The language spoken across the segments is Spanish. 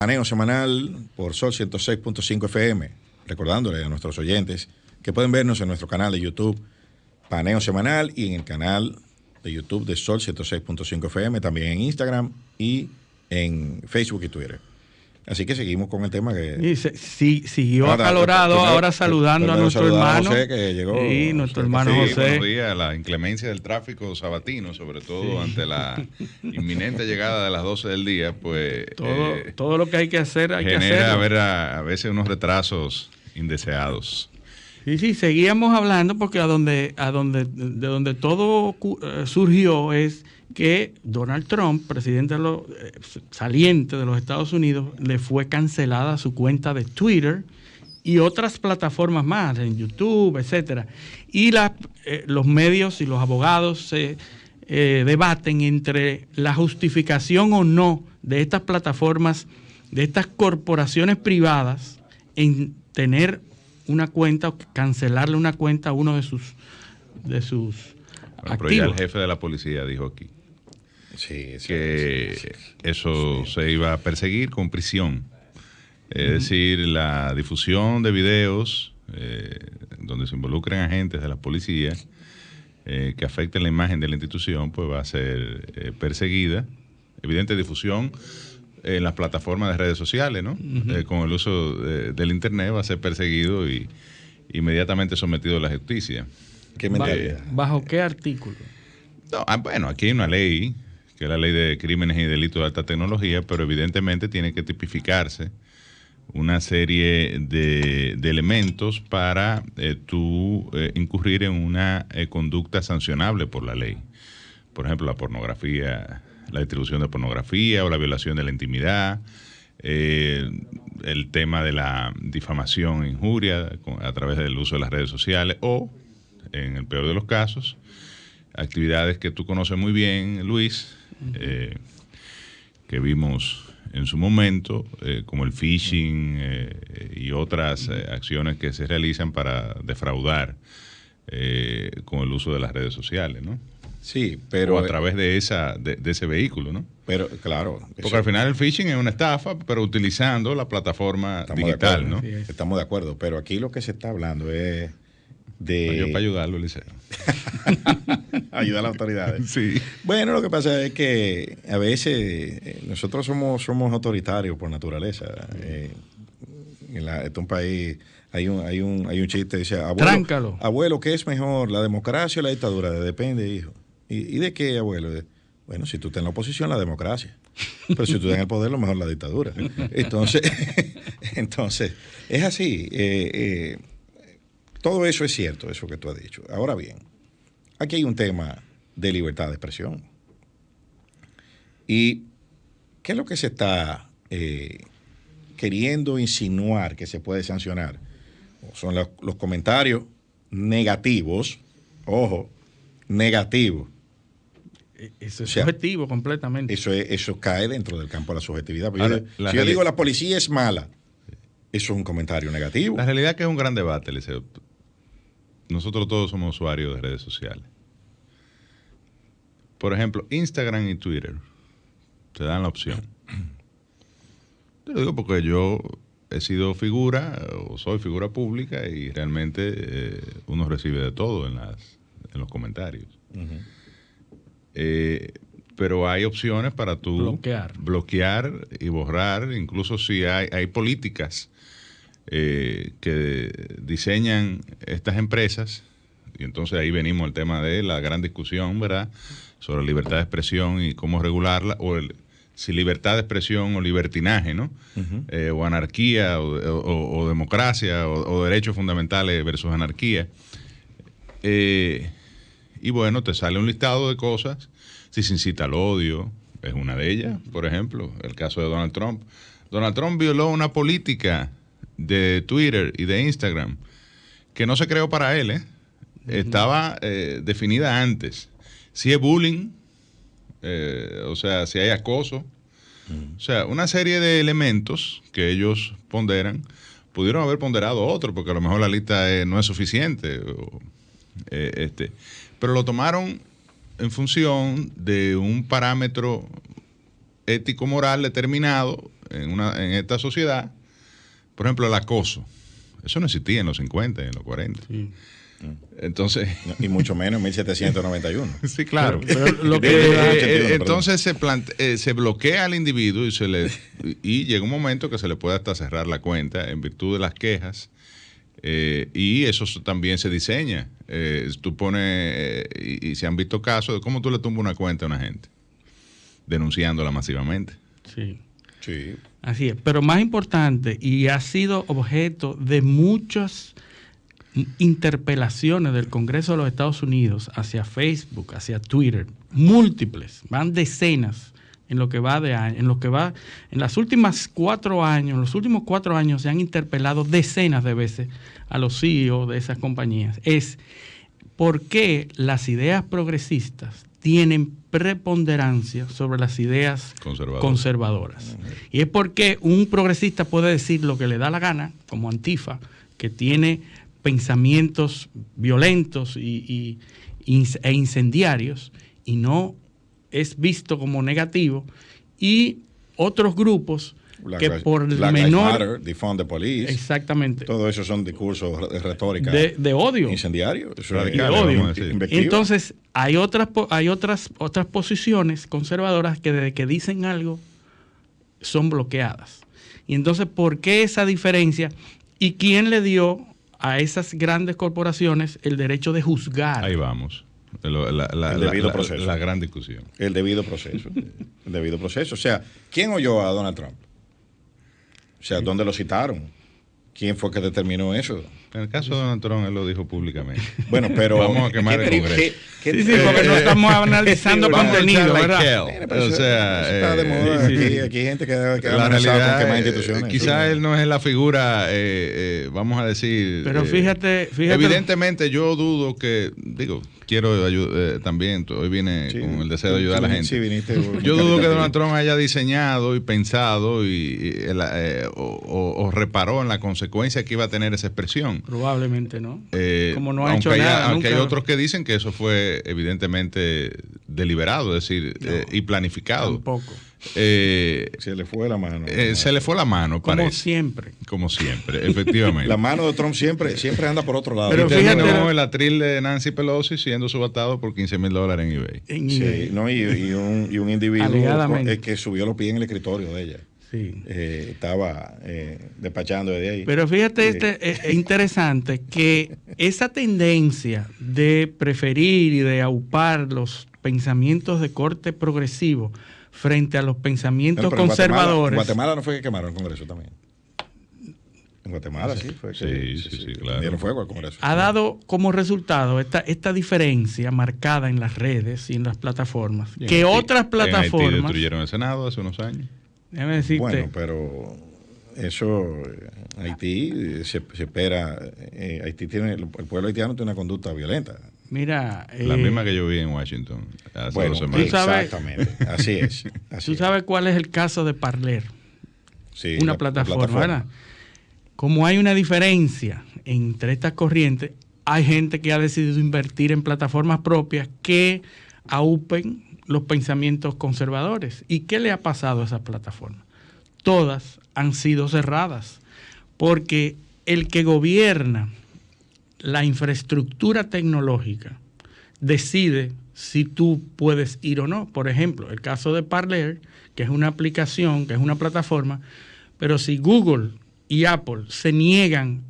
Paneo semanal por Sol 106.5 FM. Recordándole a nuestros oyentes que pueden vernos en nuestro canal de YouTube, Paneo Semanal, y en el canal de YouTube de Sol 106.5 FM, también en Instagram y en Facebook y Twitter. Así que seguimos con el tema que... siguió acalorado, ahora saludando a nuestro hermano. José, que llegó. Sí, nuestro hermano José. Buenos días. La inclemencia del tráfico sabatino, sobre todo ante la inminente llegada de las 12 del día, pues... Todo lo que hay que hacer, hay que hacerlo. Genera a veces unos retrasos indeseados. Sí, seguíamos hablando porque de donde todo surgió es que Donald Trump, presidente saliente de los Estados Unidos, le fue cancelada su cuenta de Twitter y otras plataformas más, en YouTube, etcétera. Y los medios y los abogados se debaten entre la justificación o no de estas plataformas, de estas corporaciones privadas, en tener una cuenta o cancelarle una cuenta a uno de sus activos. Pero ya el jefe de la policía dijo aquí que eso se iba a perseguir con prisión. Es decir, la difusión de videos donde se involucren agentes de la policía que afecten la imagen de la institución, pues va a ser perseguida. Evidente difusión en las plataformas de redes sociales, ¿no? Con el uso del Internet va a ser perseguido y inmediatamente sometido a la justicia. ¿Qué medida? ¿Bajo qué artículo? No, bueno, aquí hay una ley, que es la ley de crímenes y delitos de alta tecnología, pero evidentemente tiene que tipificarse una serie de elementos para tú incurrir en una conducta sancionable por la ley. Por ejemplo, la pornografía, la distribución de pornografía o la violación de la intimidad, el tema de la difamación e injuria a través del uso de las redes sociales o, en el peor de los casos, actividades que tú conoces muy bien, Luis, que vimos en su momento, como el phishing y otras acciones que se realizan para defraudar con el uso de las redes sociales, ¿no? Sí, pero... O a través de ese vehículo, ¿no? Pero, claro... Porque al final el phishing es una estafa, pero utilizando la plataforma digital, ¿no? Estamos de acuerdo, pero aquí lo que se está hablando es de... Yo para ayudarlo, Eliseo. Ayudar a las autoridades. Sí. Bueno, lo que pasa es que a veces nosotros somos autoritarios por naturaleza. Este es un país... Hay un chiste, dice, abuelo, ¿qué es mejor, la democracia o la dictadura? Depende, hijo. ¿Y de qué, abuelo? Bueno, si tú estás en la oposición, la democracia. Pero si tú estás en el poder, lo mejor la dictadura. Entonces es así. Todo eso es cierto, eso que tú has dicho. Ahora bien, aquí hay un tema de libertad de expresión. ¿Y qué es lo que se está queriendo insinuar que se puede sancionar? Son los comentarios negativos, ojo, negativos. Eso es subjetivo completamente. Eso cae dentro del campo de la subjetividad. Ahora, si yo digo la policía es mala, eso es un comentario negativo. La realidad es que es un gran debate, Eliseo. Nosotros todos somos usuarios de redes sociales. Por ejemplo, Instagram y Twitter te dan la opción. Te lo digo porque yo he sido figura o soy figura pública y realmente uno recibe de todo en los comentarios. Pero hay opciones para tú bloquear y borrar, incluso si hay políticas que diseñan estas empresas, y entonces ahí venimos al tema de la gran discusión, ¿verdad?, sobre libertad de expresión y cómo regularla, si libertad de expresión o libertinaje, ¿no? O anarquía o democracia o derechos fundamentales versus anarquía. Y bueno, te sale un listado de cosas. Si se incita al odio, es una de ellas. Por ejemplo, el caso de Donald Trump. Donald Trump violó una política de Twitter y de Instagram que no se creó para él, ¿eh? Estaba definida antes. Si es bullying, o sea, si hay acoso, o sea, una serie de elementos que ellos ponderan, pudieron haber ponderado otro, porque a lo mejor la lista no es suficiente, pero lo tomaron en función de un parámetro ético-moral determinado en esta sociedad. Por ejemplo, el acoso. Eso no existía en los 50, en los 40. Sí. Entonces, y mucho menos en 1791. Sí, claro. Pero entonces se bloquea al individuo y llega un momento que se le puede hasta cerrar la cuenta en virtud de las quejas. Y eso también se diseña. Tú pones, y se han visto casos de cómo tú le tumbas una cuenta a una gente, denunciándola masivamente. Sí. Sí. Así es. Pero más importante, y ha sido objeto de muchas interpelaciones del Congreso de los Estados Unidos hacia Facebook, hacia Twitter, múltiples, van decenas en lo que va de año, en los últimos 4 años se han interpelado decenas de veces a los CEO de esas compañías. Es por qué las ideas progresistas tienen preponderancia sobre las ideas conservadoras. Y es porque un progresista puede decir lo que le da la gana, como Antifa, que tiene pensamientos violentos e incendiarios, y no es visto como negativo, y otros grupos que por Black menor... Lives Matter, Defund the Police. Exactamente. Todo eso son discursos de retórica. De odio. Incendiario. De odio. Entonces, hay otras posiciones conservadoras que desde que dicen algo son bloqueadas. Y entonces, ¿por qué esa diferencia? ¿Y quién le dio a esas grandes corporaciones el derecho de juzgar? Ahí vamos. El debido proceso. La gran discusión. El debido proceso. El debido proceso. O sea, ¿quién oyó a Donald Trump? O sea, ¿dónde lo citaron? ¿Quién fue que determinó eso? En el caso de Donald Trump, él lo dijo públicamente. Bueno, pero... Vamos a quemar el Congreso. Sí, porque no estamos analizando contenido, ¿verdad? O sea, está de moda. Aquí hay gente que ha amenazado con quemar instituciones. Quizás él no es la figura, vamos a decir... Pero fíjate... Evidentemente yo dudo que... quiero ayudar también, hoy vine con el deseo de ayudar a la gente. Sí, viniste, yo dudo que Donald Trump haya diseñado y pensado o reparó en la consecuencia que iba a tener esa expresión. Probablemente no. Como no ha hecho nada. Aunque hay otros que dicen que eso fue evidentemente deliberado, es decir, y planificado. Tampoco. Se le fue la mano. Se le fue la mano, como parece. Como siempre, efectivamente. La mano de Trump siempre anda por otro lado. Pero fíjate, el atril de Nancy Pelosi siendo subastado por $15,000 en eBay. Sí, no, y un individuo que subió los pies en el escritorio de ella. Sí. Estaba despachando desde ahí. Pero fíjate, es interesante que esa tendencia de preferir y de aupar los pensamientos de corte progresivo frente a los pensamientos conservadores. En Guatemala no fue que quemaron el Congreso también. En Guatemala sí fue que sí, claro. Dieron fuego al Congreso. Ha dado como resultado esta diferencia marcada en las redes y en las plataformas. Que otras plataformas. En Haití destruyeron el Senado hace unos años. Déjame decirte. Bueno, pero eso, Haití se espera. Haití el pueblo haitiano tiene una conducta violenta. Mira, la misma que yo vi en Washington hace 2 semanas. Exactamente, así es. ¿Tú sabes cuál es el caso de Parler? Sí, una plataforma, ¿verdad? Como hay una diferencia entre estas corrientes, hay gente que ha decidido invertir en plataformas propias que aupen los pensamientos conservadores. ¿Y qué le ha pasado a esas plataformas? Todas han sido cerradas, porque el que gobierna la infraestructura tecnológica decide si tú puedes ir o no. Por ejemplo, el caso de Parler, que es una aplicación, que es una plataforma, pero si Google y Apple se niegan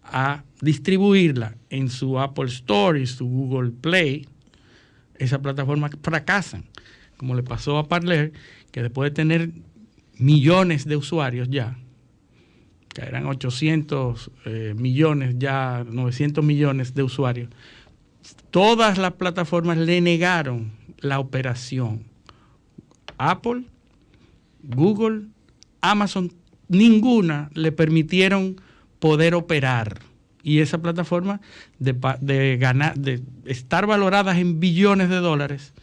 a distribuirla en su Apple Store y su Google Play, esas plataformas fracasan, como le pasó a Parler, que después de tener millones de usuarios ya, que eran 800 millones, ya 900 millones de usuarios, todas las plataformas le negaron la operación. Apple, Google, Amazon, ninguna le permitieron poder operar. Y esa plataforma de estar valoradas en billones de dólares,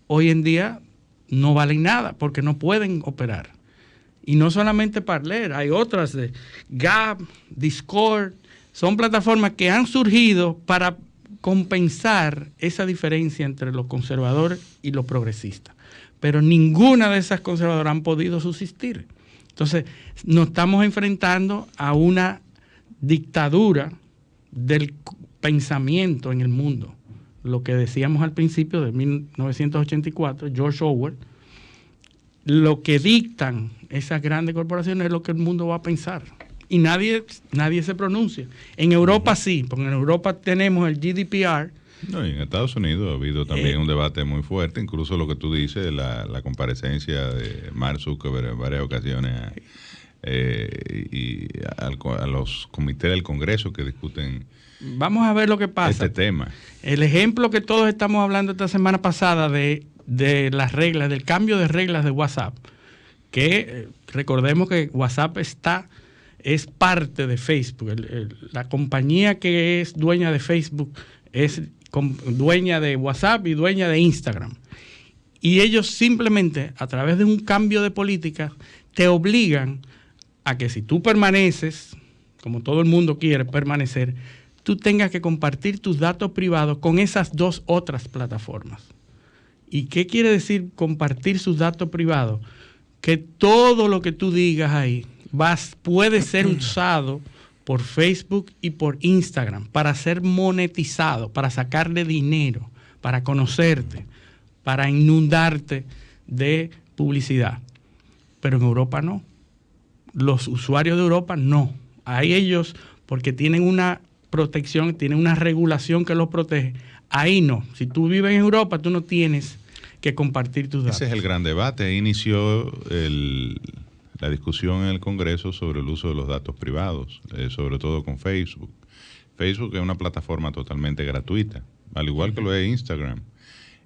hoy en día no valen nada porque no pueden operar. Y no solamente Parler, hay otras de Gab, Discord, son plataformas que han surgido para compensar esa diferencia entre los conservadores y los progresistas. pero ninguna de esas conservadoras han podido subsistir. Entonces, nos estamos enfrentando a una dictadura del pensamiento en el mundo. Lo que decíamos al principio de 1984, George Orwell, lo que dictan esas grandes corporaciones es lo que el mundo va a pensar. Y nadie se pronuncia. En Europa sí, porque en Europa tenemos el GDPR. No, y en Estados Unidos ha habido también un debate muy fuerte, incluso lo que tú dices, la comparecencia de Mark Zuckerberg en varias ocasiones y a los comités del Congreso que discuten. Vamos a ver lo que pasa. Este tema. El ejemplo que todos estamos hablando esta semana pasada de las reglas, del cambio de reglas de WhatsApp, que recordemos que WhatsApp es parte de Facebook. La compañía que es dueña de Facebook es dueña de WhatsApp y dueña de Instagram. Y ellos simplemente, a través de un cambio de política, te obligan a que si tú permaneces, como todo el mundo quiere permanecer, tú tengas que compartir tus datos privados con esas dos otras plataformas. ¿Y qué quiere decir compartir sus datos privados? Que todo lo que tú digas ahí puede ser usado por Facebook y por Instagram para ser monetizado, para sacarle dinero, para conocerte, para inundarte de publicidad. Pero en Europa no. Los usuarios de Europa no. Ahí ellos, porque tienen una protección, tienen una regulación que los protege. Ahí no. Si tú vives en Europa, tú no tienes que compartir tus datos. Ese es el gran debate. Ahí inició la discusión en el Congreso sobre el uso de los datos privados, sobre todo con Facebook. Facebook es una plataforma totalmente gratuita, al igual que lo es Instagram.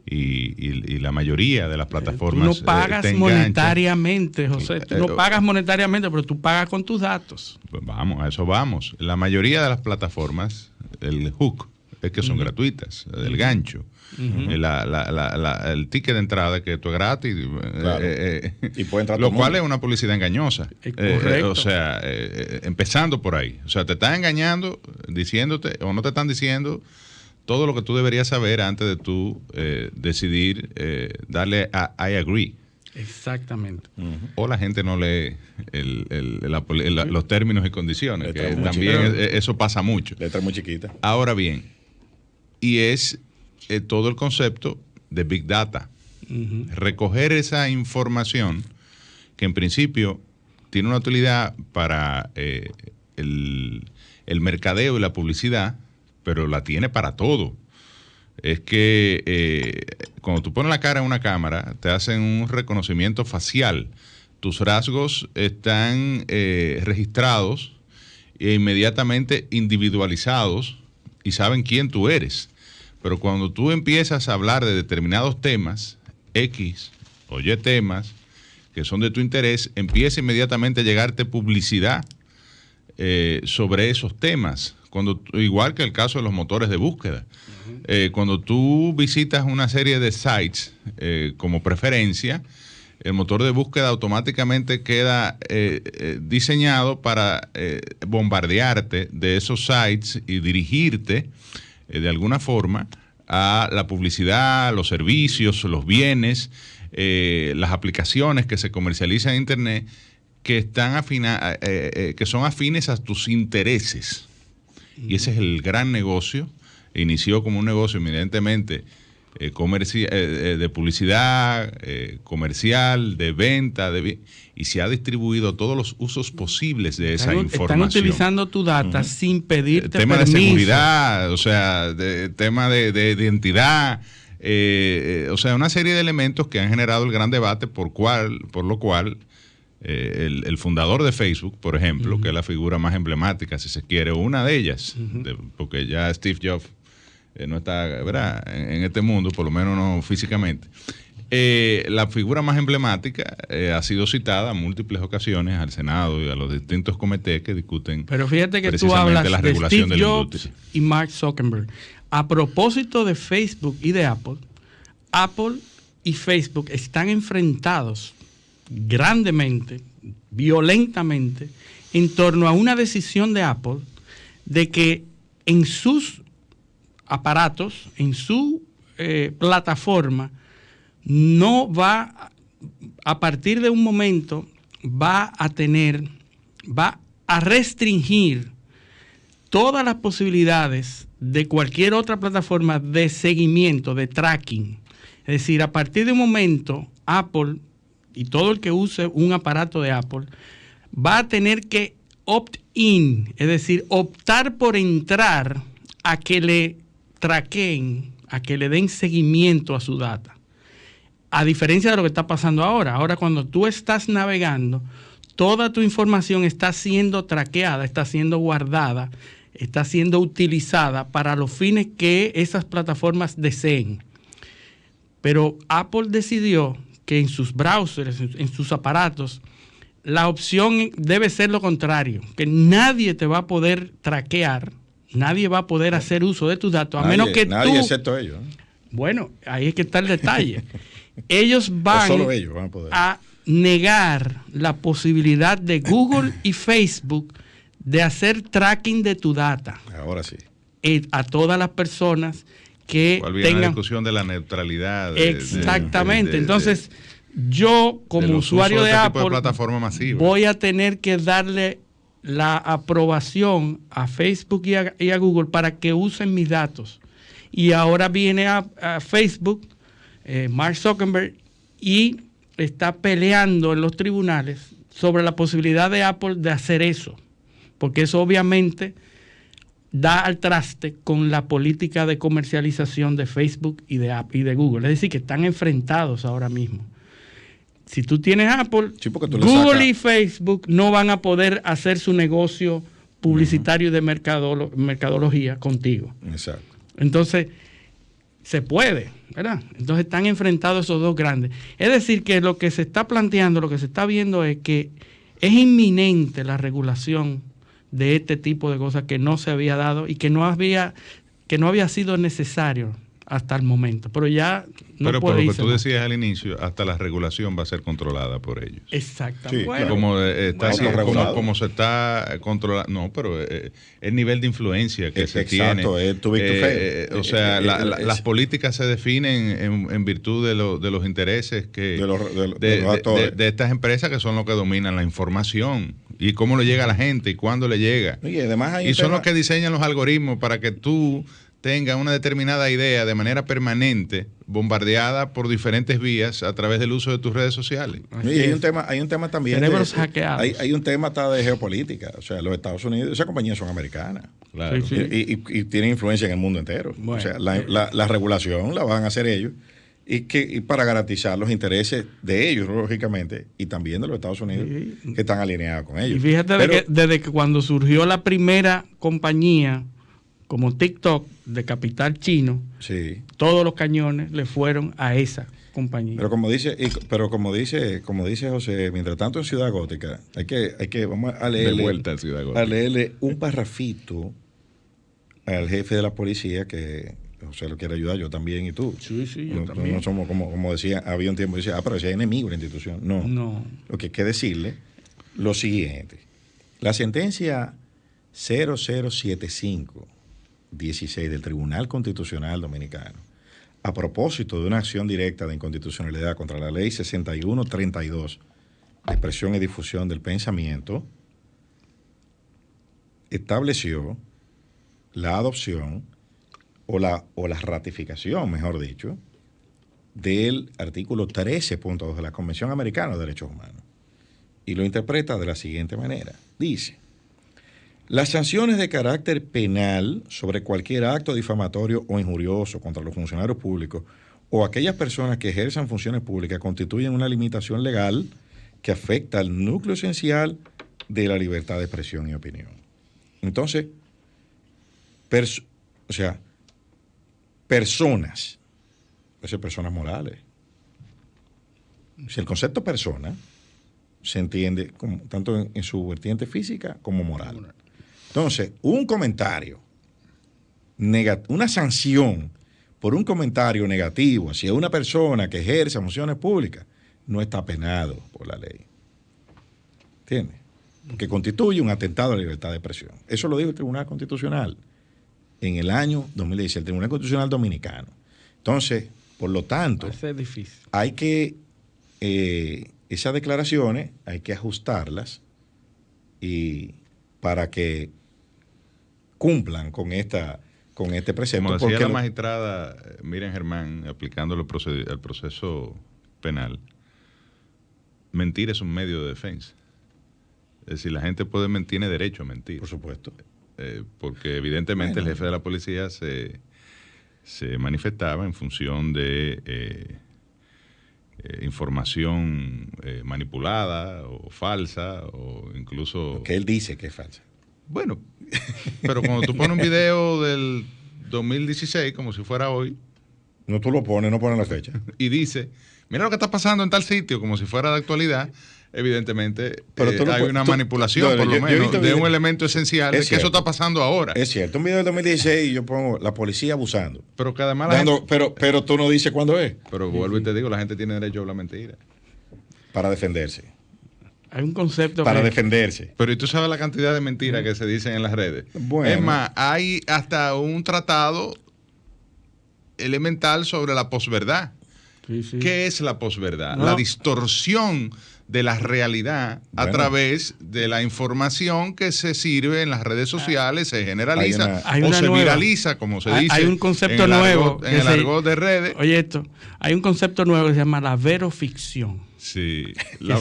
Y la mayoría de las plataformas tú no pagas monetariamente, José. Tú no pagas monetariamente, pero tú pagas con tus datos. Pues vamos, a eso vamos. La mayoría de las plataformas, el hook, es que son gratuitas, el gancho. El ticket de entrada que esto es gratis, claro. Y puede entrar lo cual es una publicidad engañosa. Correcto. O sea, empezando por ahí. O sea, te están engañando, diciéndote, o no te están diciendo todo lo que tú deberías saber antes de tú decidir darle a I agree. Exactamente. O la gente no lee los términos y condiciones, Letra que muy también chiquita. eso pasa mucho. Letra muy chiquita. Ahora bien, y es todo el concepto de Big Data. Recoger esa información que en principio tiene una utilidad para el mercadeo y la publicidad, pero la tiene para todo. Es que cuando tú pones la cara en una cámara, te hacen un reconocimiento facial. Tus rasgos están registrados e inmediatamente individualizados y saben quién tú eres. Pero cuando tú empiezas a hablar de determinados temas, X o Y temas, que son de tu interés, empieza inmediatamente a llegarte publicidad sobre esos temas. Igual que el caso de los motores de búsqueda. Cuando tú visitas una serie de sites como preferencia, el motor de búsqueda automáticamente queda diseñado para bombardearte de esos sites y dirigirte de alguna forma a la publicidad, los servicios, los bienes, las aplicaciones que se comercializan en Internet que son afines a tus intereses. Y ese es el gran negocio. Inició como un negocio evidentemente de publicidad, comercial, de venta, y se ha distribuido todos los usos posibles de esa información. Están utilizando tu data sin pedirte tema permiso. De seguridad, o sea, tema de identidad, o sea, una serie de elementos que han generado el gran debate por lo cual el fundador de Facebook, por ejemplo, que es la figura más emblemática, si se quiere, o una de ellas, porque ya Steve Jobs no está, ¿verdad?, en este mundo, por lo menos no físicamente. La figura más emblemática ha sido citada en múltiples ocasiones al Senado y a los distintos comités que discuten. Pero fíjate que tú hablas de Steve Jobs y Mark Zuckerberg. A propósito de Facebook y de Apple y Facebook están enfrentados grandemente, violentamente, en torno a una decisión de Apple de que en sus aparatos, en su plataforma, no va, a partir de un momento, va a restringir todas las posibilidades de cualquier otra plataforma de seguimiento, de tracking. Es decir, a partir de un momento, Apple y todo el que use un aparato de Apple va a tener que opt-in, es decir, optar por entrar a que le traqueen, a que le den seguimiento a su data. A diferencia de lo que está pasando ahora. Ahora, cuando tú estás navegando, toda tu información está siendo traqueada, está siendo guardada, está siendo utilizada para los fines que esas plataformas deseen. Pero Apple decidió que en sus browsers, en sus aparatos, la opción debe ser lo contrario, que nadie te va a poder traquear, nadie va a poder hacer uso de tus datos, a menos que nadie tú... excepto ellos. Bueno, ahí es que está el detalle. Ellos van a negar la posibilidad de Google y Facebook de hacer tracking de tu data. Ahora sí. A todas las personas que tengan... la discusión de la neutralidad. Exactamente. Entonces, yo como usuario de Apple plataforma masiva, voy a tener que darle la aprobación a Facebook y a Google para que usen mis datos. Y ahora viene a Facebook, Mark Zuckerberg, y está peleando en los tribunales sobre la posibilidad de Apple de hacer eso, porque eso obviamente da al traste con la política de comercialización de Facebook y de Google. Es decir, que están enfrentados ahora mismo. Si tú tienes Apple, sí, Google y Facebook no van a poder hacer su negocio publicitario de mercadología contigo. Exacto. Entonces, se puede, ¿verdad? Entonces están enfrentados esos dos grandes. Es decir, que lo que se está planteando, lo que se está viendo es que es inminente la regulación de este tipo de cosas que no se había dado y que no había sido necesario hasta el momento. Pero ya no pero puede por lo irse que tú más. decías al inicio, hasta la regulación va a ser controlada por ellos. Exactamente. Sí, bueno, claro. Como se está controlando. No, pero el nivel de influencia que se tiene. Exacto, es too big to fail. O sea, las políticas se definen en virtud de los intereses de estas empresas que son los que dominan la información y cómo le llega a la gente y cuándo le llega. Y son los que diseñan los algoritmos para que tú tenga una determinada idea de manera permanente, bombardeada por diferentes vías a través del uso de tus redes sociales. Y hay un tema también. Cerebros hackeados. Hay un tema de geopolítica. O sea, los Estados Unidos, esas compañías son americanas. Claro. Sí. Y tienen influencia en el mundo entero. Bueno, o sea, la regulación la van a hacer ellos. Y para garantizar los intereses de ellos, lógicamente, y también de los Estados Unidos, que están alineados con ellos. Y fíjate que desde que cuando surgió la primera compañía como TikTok de capital chino, sí, todos los cañones le fueron a esa compañía. Pero como dice José, mientras tanto en Ciudad Gótica, vamos a leerle, de vuelta a Ciudad Gótica, a leerle un parrafito al jefe de la policía, que José lo quiere ayudar, yo también y tú. Sí, yo también. No somos como decía, había un tiempo que decía, pero si hay enemigo en la institución. No. Lo que hay que decirle lo siguiente. La sentencia 0075/16 del Tribunal Constitucional Dominicano, a propósito de una acción directa de inconstitucionalidad contra la Ley 6132 de expresión y difusión del pensamiento, estableció la adopción o la ratificación, mejor dicho, del artículo 13.2 de la Convención Americana de Derechos Humanos. Y lo interpreta de la siguiente manera. Dice: las sanciones de carácter penal sobre cualquier acto difamatorio o injurioso contra los funcionarios públicos o aquellas personas que ejerzan funciones públicas constituyen una limitación legal que afecta al núcleo esencial de la libertad de expresión y opinión. Entonces, personas, es decir, personas morales. Si el concepto persona se entiende como, tanto en su vertiente física como moral. Entonces, un comentario, una sanción por un comentario negativo hacia una persona que ejerce funciones públicas no está penado por la ley. ¿Entiendes? Porque constituye un atentado a la libertad de expresión. Eso lo dijo el Tribunal Constitucional en el año 2016, el Tribunal Constitucional Dominicano. Entonces, Por lo tanto, es difícil. Hay que, esas declaraciones hay que ajustarlas y para que cumplan con este precepto. Como decía la magistrada Miriam Germán, aplicándolo al proceso penal, mentir es un medio de defensa. Es decir, la gente puede mentir, tiene derecho a mentir. Por supuesto. Porque evidentemente el jefe de la policía se manifestaba en función de información manipulada o falsa o incluso... Lo que él dice que es falsa. Bueno, pero cuando tú pones un video del 2016 como si fuera hoy... No, tú lo pones, no pones la fecha. Y dice, mira lo que está pasando en tal sitio como si fuera de actualidad... Evidentemente hay una manipulación, por lo menos, de un elemento esencial de que eso está pasando ahora. Es cierto, un video del 2016 y yo pongo la policía abusando. Pero que además pero tú no dices cuándo es. Pero vuelvo y te digo, la gente tiene derecho a hablar mentira. Para defenderse. Hay un concepto para defenderse. Pero ¿y tú sabes la cantidad de mentiras que se dicen en las redes? Bueno. Es más, hay hasta un tratado elemental sobre la posverdad. Sí, sí. ¿Qué es la posverdad? La distorsión de la realidad a través de la información que se sirve en las redes sociales, se generaliza o se viraliza, como se dice. Hay un concepto nuevo en el argot de redes. Oye, hay un concepto nuevo que se llama la veroficción. Sí, la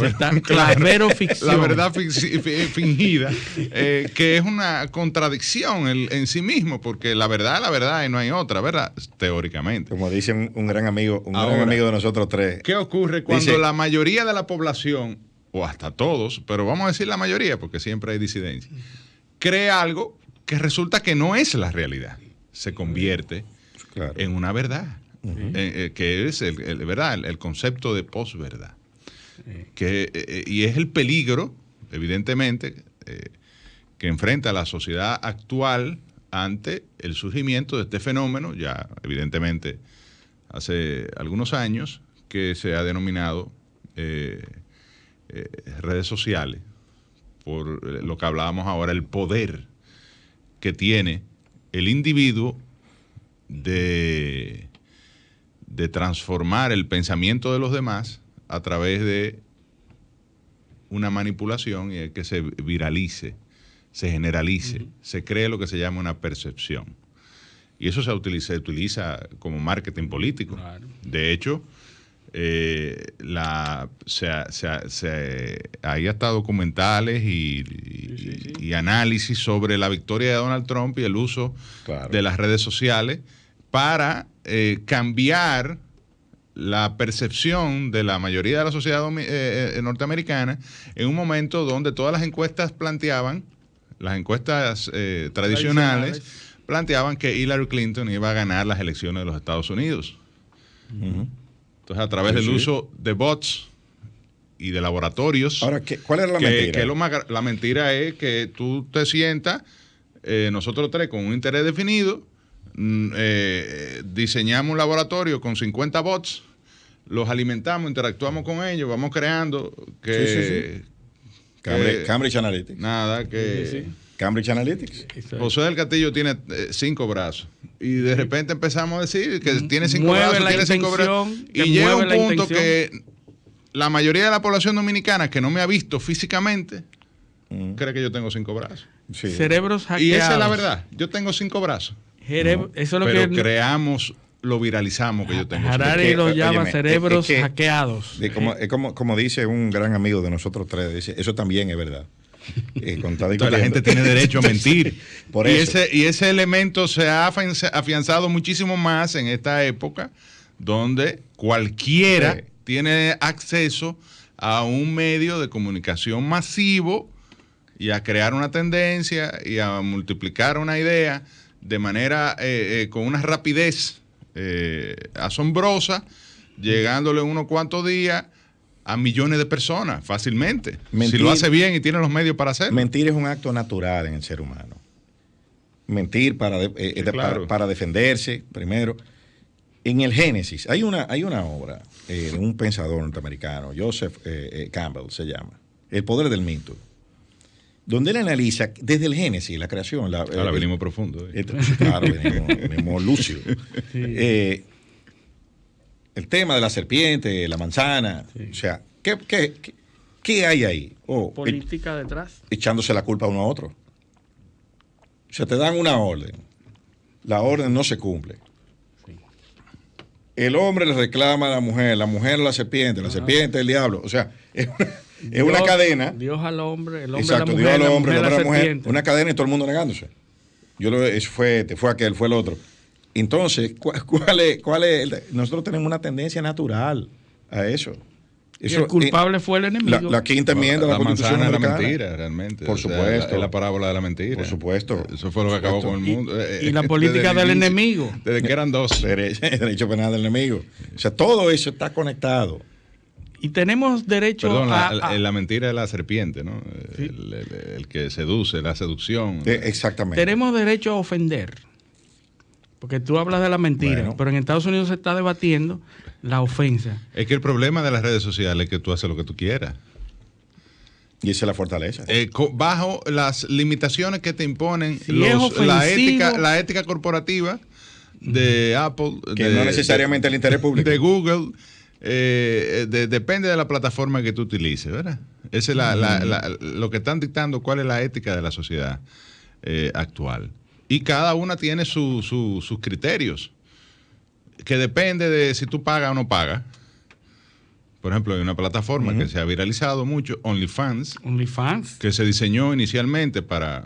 veroficción. La verdad fingida, que es una contradicción en sí mismo, porque la verdad es la verdad y no hay otra, ¿verdad? Teóricamente. Como dice un gran amigo, gran amigo de nosotros tres. ¿Qué ocurre cuando la mayoría de la población, o hasta todos, pero vamos a decir la mayoría, porque siempre hay disidencia, cree algo que resulta que no es la realidad? Se convierte en una verdad, que es el concepto de posverdad. Y es el peligro, evidentemente, que enfrenta la sociedad actual ante el surgimiento de este fenómeno, ya evidentemente hace algunos años, que se ha denominado redes sociales, por lo que hablábamos ahora, el poder que tiene el individuo de transformar el pensamiento de los demás a través de una manipulación y es que se viralice, se generalice, se cree lo que se llama una percepción. Y eso se utiliza como marketing político. Claro. De hecho, hay hasta documentales y análisis sobre la victoria de Donald Trump y el uso de las redes sociales para cambiar la percepción de la mayoría de la sociedad norteamericana en un momento donde todas las encuestas tradicionales planteaban que Hillary Clinton iba a ganar las elecciones de los Estados Unidos. Entonces, a través del uso de bots y de laboratorios. Ahora, ¿cuál era la mentira? La mentira es que tú te sientas, nosotros tres con un interés definido, diseñamos un laboratorio con 50 bots, los alimentamos, interactuamos con ellos, vamos creando Cambridge Analytics. Cambridge Analytics. José del Castillo tiene 5 brazos. Y de repente empezamos a decir que tiene 5 brazos, Y llega un punto que la mayoría de la población dominicana que no me ha visto físicamente cree que yo tengo 5 brazos. Sí. Cerebros hackeados. Y esa es la verdad. Yo tengo 5 brazos. Eso es lo pero creamos, lo viralizamos que yo tengo. Harari lo llama cerebros hackeados. Como dice un gran amigo de nosotros tres, dice, eso también es verdad. Entonces la gente tiene derecho a mentir. Y ese elemento se ha afianzado muchísimo más en esta época, donde cualquiera tiene acceso a un medio de comunicación masivo y a crear una tendencia y a multiplicar una idea de manera con una rapidez asombrosa, llegándole unos cuantos días a millones de personas fácilmente. Si lo hace bien y tiene los medios para hacerlo. Mentir es un acto natural en el ser humano. Mentir para defenderse, primero. En el Génesis hay una obra de un pensador norteamericano, Joseph Campbell se llama, El poder del mito, donde él analiza desde el Génesis, la creación. Ahora venimos profundo. Claro, venimos lúcido. Sí. el tema de la serpiente, la manzana, o sea, ¿qué hay ahí? Política detrás. Echándose la culpa uno a otro. O sea, te dan una orden. La orden no se cumple. Sí. El hombre le reclama a la mujer a la serpiente el diablo. O sea, es una cadena. Dios al hombre, el hombre exacto, a la mujer, Dios al hombre, la el hombre a la mujer. serpiente. Una cadena y todo el mundo negándose. Eso fue aquel, fue el otro. Entonces, ¿cuál es? Nosotros tenemos una tendencia natural a eso. Y el culpable fue el enemigo. La quinta enmienda de la Constitución americana. La mentira, realmente. Por supuesto. Es la parábola de la mentira. Por supuesto. Eso fue lo que acabó con el mundo. Y la política del enemigo. Desde que eran dos. Derecho penal del enemigo. O sea, todo eso está conectado. Y tenemos derecho la mentira de la serpiente, ¿no? Sí. El que seduce, la seducción. Exactamente. Tenemos derecho a ofender. Porque tú hablas de la mentira, pero en Estados Unidos se está debatiendo la ofensa. Es que el problema de las redes sociales es que tú haces lo que tú quieras. Y esa es la fortaleza. Bajo las limitaciones que te imponen la ética corporativa de Apple. Que no necesariamente el interés público. De Google. Depende de la plataforma que tú utilices, ¿verdad? Esa es lo que están dictando cuál es la ética de la sociedad actual. Y cada una tiene sus criterios, que depende de si tú pagas o no pagas. Por ejemplo, hay una plataforma que se ha viralizado mucho, OnlyFans, que se diseñó inicialmente para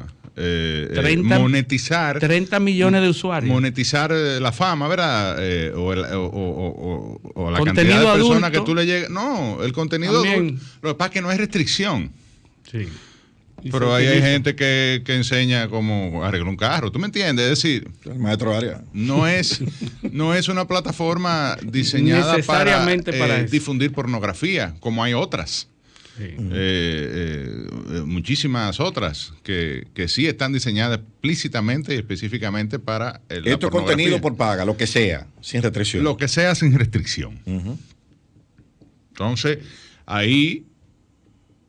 monetizar 30 millones de usuarios. Monetizar la fama, ¿verdad? O la contenido cantidad de personas adulto, que tú le llegas. No, el contenido adulto. Lo que pasa es que no hay restricción. Sí. Pero ahí hay gente que enseña cómo arreglar un carro. ¿Tú me entiendes? Es decir, el maestro área. No es una plataforma diseñada para difundir pornografía, como hay otras. Sí. Muchísimas otras que sí están diseñadas explícitamente y específicamente para esto es contenido por paga, lo que sea, sin restricción. Lo que sea sin restricción. Entonces, ahí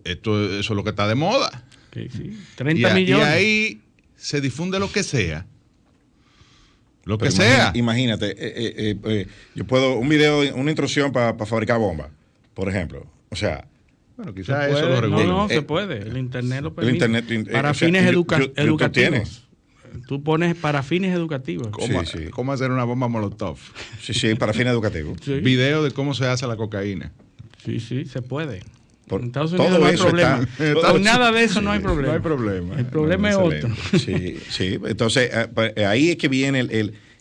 eso es lo que está de moda. Sí. 30 millones. Y ahí se difunde lo que sea. Lo que sea. Imagínate, yo puedo, un video, una instrucción para fabricar bombas, por ejemplo. O sea, bueno, quizás eso lo regula. No, se puede. El internet lo permite. Para fines educativos. Tú pones para fines educativos. ¿Cómo hacer una bomba Molotov? Sí, para fines educativos. Sí. Video de cómo se hace la cocaína. Sí, se puede. En Estados Unidos no hay problema. Con nada de eso no hay problema. No hay problema. El problema es otro. Sí. Entonces, ahí es que viene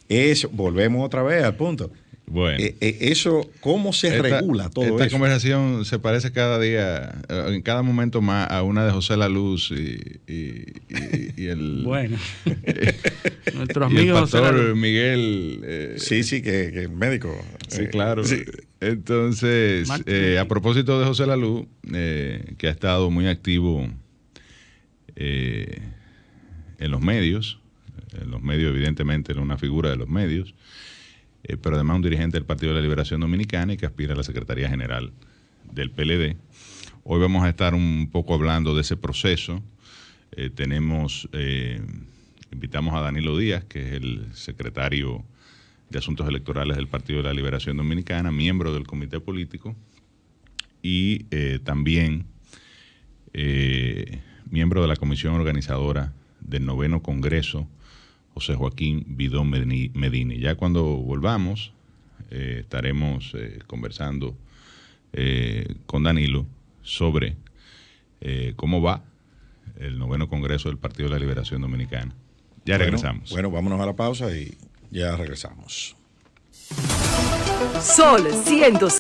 eso. Volvemos otra vez al punto. Bueno. Eso, ¿cómo se regula todo eso? Esta conversación se parece cada día, en cada momento más, a una de José La Luz y el... Bueno. Nuestro amigo el pastor Miguel. Sí, que es médico. Sí, claro. Sí. Entonces, a propósito de José La Luz, que ha estado muy activo en los medios evidentemente era una figura de los medios, pero además un dirigente del Partido de la Liberación Dominicana y que aspira a la Secretaría General del PLD. Hoy vamos a estar un poco hablando de ese proceso. Invitamos a Danilo Díaz, que es el secretario de Asuntos Electorales del Partido de la Liberación Dominicana, miembro del comité político y también miembro de la comisión organizadora del 9º Congreso, José Joaquín Bidón Medina. Ya cuando volvamos estaremos conversando con Danilo sobre cómo va el 9º Congreso del Partido de la Liberación Dominicana. Ya regresamos. Bueno, vámonos a la pausa y ya regresamos. Sol 106.